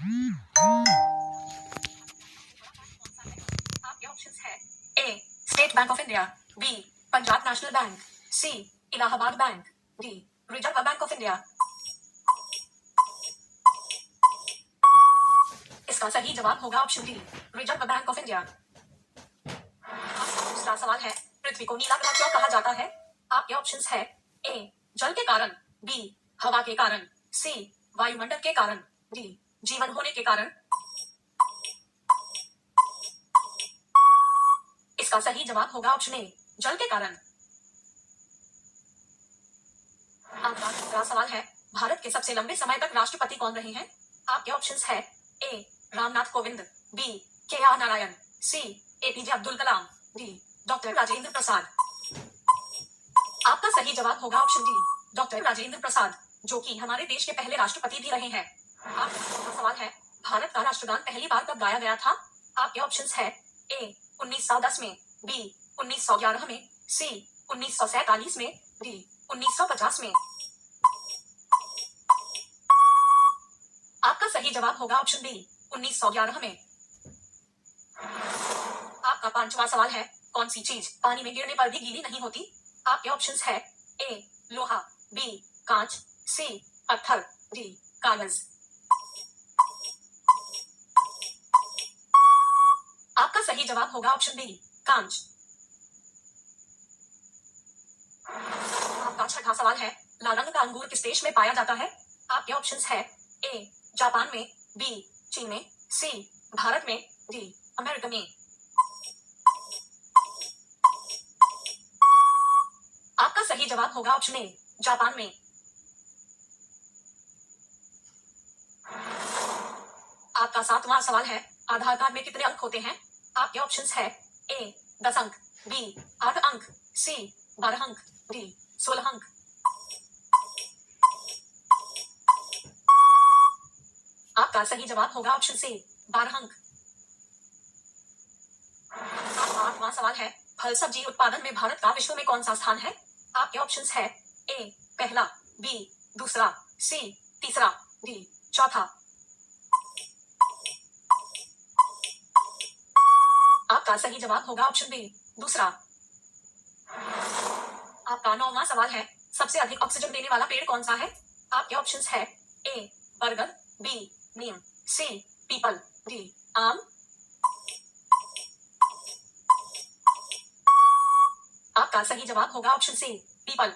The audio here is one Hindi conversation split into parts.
आपके ऑप्शंस है A state bank of India, B Punjab national bank, C Allahabad bank, D reserve bank of India. इसका सही जवाब होगा option D reserve bank of India. दूसरा सवाल है पृथ्वी को नीला ग्रह क्यों कहा जाता है? आपके ऑप्शंस है ए जल के कारण, बी हवा के कारण, सी वायुमंडल के कारण, डी जीवन होने के कारण। इसका सही जवाब होगा ऑप्शन ए जल के कारण। आपका दूसरा सवाल है भारत के सबसे लंबे समय तक राष्ट्रपति कौन रहे हैं? आपके ऑप्शंस है A Ramnath Kovind, B K R Narayanan, C APJ Abdul Kalam, D doctor Rajendra Prasad. आपका सही जवाब होगा option D doctor Rajendra Prasad, जो कि हमारे देश के पहले राष्ट्रपति भी रहे हैं। आपका सवाल है भारत का राष्ट्रगान पहली बार कब गाया गया था? आपके ऑप्शंस है ए 1910 में, बी 1911 में, सी 1947 में, डी 1950 में। आपका सही जवाब होगा ऑप्शन बी 1911 में। आपका पांचवा सवाल है कौन सी चीज पानी में गिरने पर भी गीली नहीं होती? आपके ऑप्शंस है ए लोहा, बी कांच, सी पत्थर, डी कागज। आपका सही जवाब होगा ऑप्शन बी कांच। आपका छठा सवाल है लाल रंग का अंगूर किस देश में पाया जाता है? आपके ऑप्शंस है ए जापान में, बी चीन में, सी भारत में, डी अमेरिका में। आपका सही जवाब होगा ऑप्शन ए जापान में। आपका सातवां सवाल है आधार कार्ड में कितने अंक होते हैं? आपके ऑप्शंस है ए 10 अंक, बी 8 अंक, सी 12 अंक, डी 16 अंक। आपका सही जवाब होगा ऑप्शन सी 12 अंक। आपका आठवां सवाल है फल सब्जी उत्पादन में भारत का विश्व में कौन सा स्थान है? आपके ऑप्शंस है ए पहला, बी दूसरा, सी तीसरा, डी चौथा। आपका सही जवाब होगा ऑप्शन बी दूसरा। आपका नौवां सवाल है सबसे अधिक ऑक्सीजन देने वाला पेड़ कौन सा है? आपके ऑप्शंस है ए बरगद, बी नीम, सी पीपल, डी आम। आपका सही जवाब होगा ऑप्शन सी पीपल।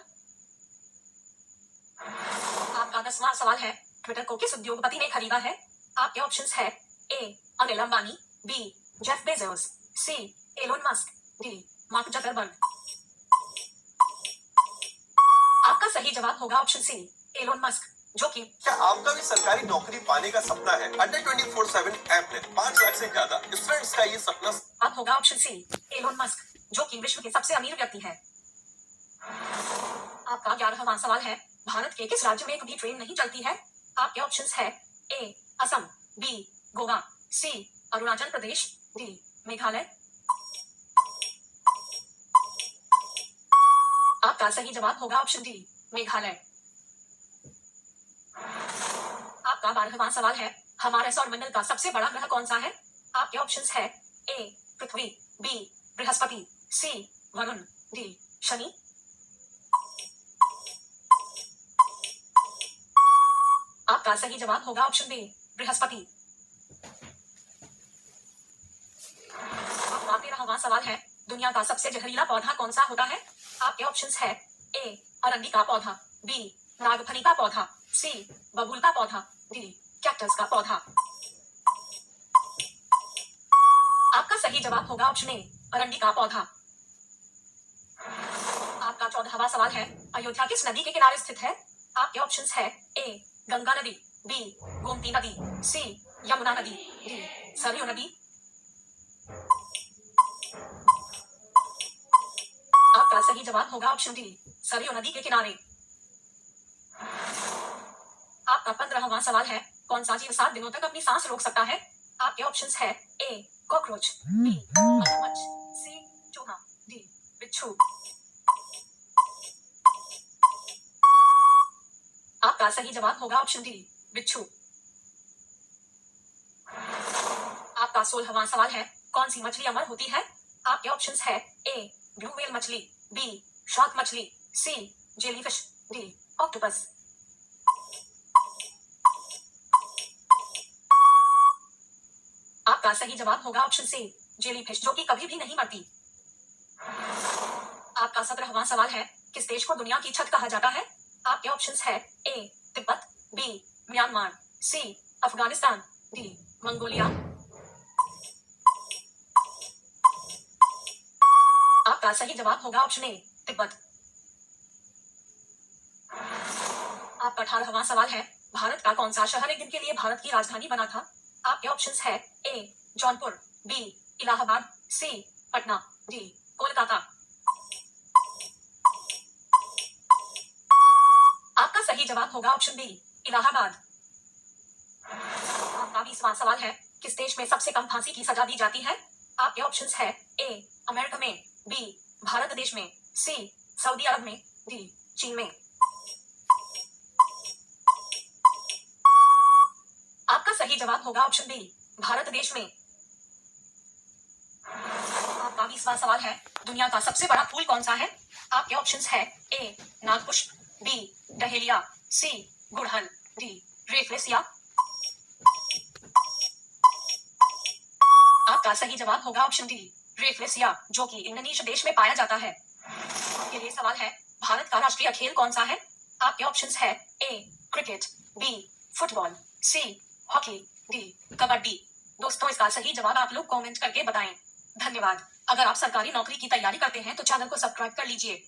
आपका 10वां सवाल है ट्विटर को किस उद्योगपति ने खरीदा है? आपके ऑप्शंस है A Anil Ambani, B Jeff Bezos, C Elon Musk, D Mark Zuckerberg. आपका सही जवाब होगा ऑप्शन सी एलोन मस्क, जो कि क्या आपका भी सरकारी नौकरी पाने का सपना है? अड्डा 24/7 ऐप ने 5 लाख से ज्यादा स्टूडेंट्स का ये सपना अब होगा ऑप्शन सी एलोन मस्क, जो कि विश्व के सबसे अमीर व्यक्ति है। आपका 11वां सवाल है भारत के किस राज्य में कभी ट्रेन नहीं चलती है? आपके ऑप्शंस है ए असम, बी गोवा, सी अरुणाचल प्रदेश, डी मेघालय। आपका सही जवाब होगा ऑप्शन डी मेघालय। आपका 12वां सवाल है हमारे सौरमंडल का सबसे बड़ा ग्रह कौन सा है? आपके ऑप्शंस है ए पृथ्वी, बी बृहस्पति, सी वरुण, डी शनि। आपका सही जवाब होगा ऑप्शन बी बृहस्पति। आपका 13वां सवाल है दुनिया का सबसे जहरीला पौधा कौन सा होता है? आपके ऑप्शंस है ए अरंडी का पौधा, बी नागफनी का पौधा, सी बबूल का पौधा, डी कैक्टस का पौधा। आपका सही जवाब होगा ऑप्शन ए अरंडी का पौधा। आपका 14वां सवाल है अयोध्या किस नदी के किनारे स्थित है? आपके ऑप्शंस है ए गंगा नदी, बी गोमती नदी, सी यमुना नदी, डी सरयू नदी। आपका सही जवाब होगा ऑप्शन डी सरयू नदी के किनारे। आपका 15वां सवाल है कौन सा जीव 7 दिनों तक अपनी सांस रोक सकता है? आपके ऑप्शंस है ए कॉकरोच, बी मगरमच्छ, सी चूहा, डी बिच्छू। आपका सही जवाब होगा ऑप्शन डी बिच्छू। आपका 16वां सवाल है, कौन सी मछली अमर होती है? आपके ऑप्शंस है ए ब्लू व्हेल मछली, बी शार्क मछली, सी जेलीफिश, डी ऑक्टोपस। आपका सही जवाब होगा ऑप्शन सी जेलीफिश, जो कि कभी भी नहीं मरती। आपका 17वां सवाल है, किस देश को दुनिया की छत कहा जाता है? आपके ऑप्शंस है ए तिब्बत, बी म्यांमार, सी अफगानिस्तान, डी मंगोलिया। आपका सही जवाब होगा ऑप्शन ए तिब्बत। आपका 18वां सवाल है, भारत का कौन सा शहर एक दिन के लिए भारत की राजधानी बना था? आपके ऑप्शंस है ए जौनपुर, बी इलाहाबाद, सी पटना, डी कोलकाता। आपका सही जवाब होगा ऑप्शन बी इलाहाबाद। आपका 20वां सवाल है, किस देश में सबसे कम फांसी की सजा दी जाती है? आपके ऑप्शंस है ए अमेरिका में, बी भारत देश में, सी सऊदी अरब में, डी चीन में। आपका सही जवाब होगा ऑप्शन बी भारत देश में। आपका 20वां सवाल है, दुनिया का सबसे बड़ा फूल कौन सा है? आपके ऑप्शंस है ए नागपुष्प, बी डहेलिया, सी गुड़हल, डी रेफलेसिया। आपका सही जवाब होगा ऑप्शन डी रेफलेसिया, जो कि इंडोनेशिया देश में पाया जाता है। आपके लिए सवाल है, भारत का राष्ट्रीय खेल कौन सा है? आपके ऑप्शंस है A cricket, B football, C hockey, D kabaddi. दोस्तों, इसका सही जवाब आप लोग कमेंट करके बताएं। धन्यवाद। अगर आप सरकारी नौकरी की तैयारी करते हैं तो चैनल को सब्सक्राइब कर लीजिए।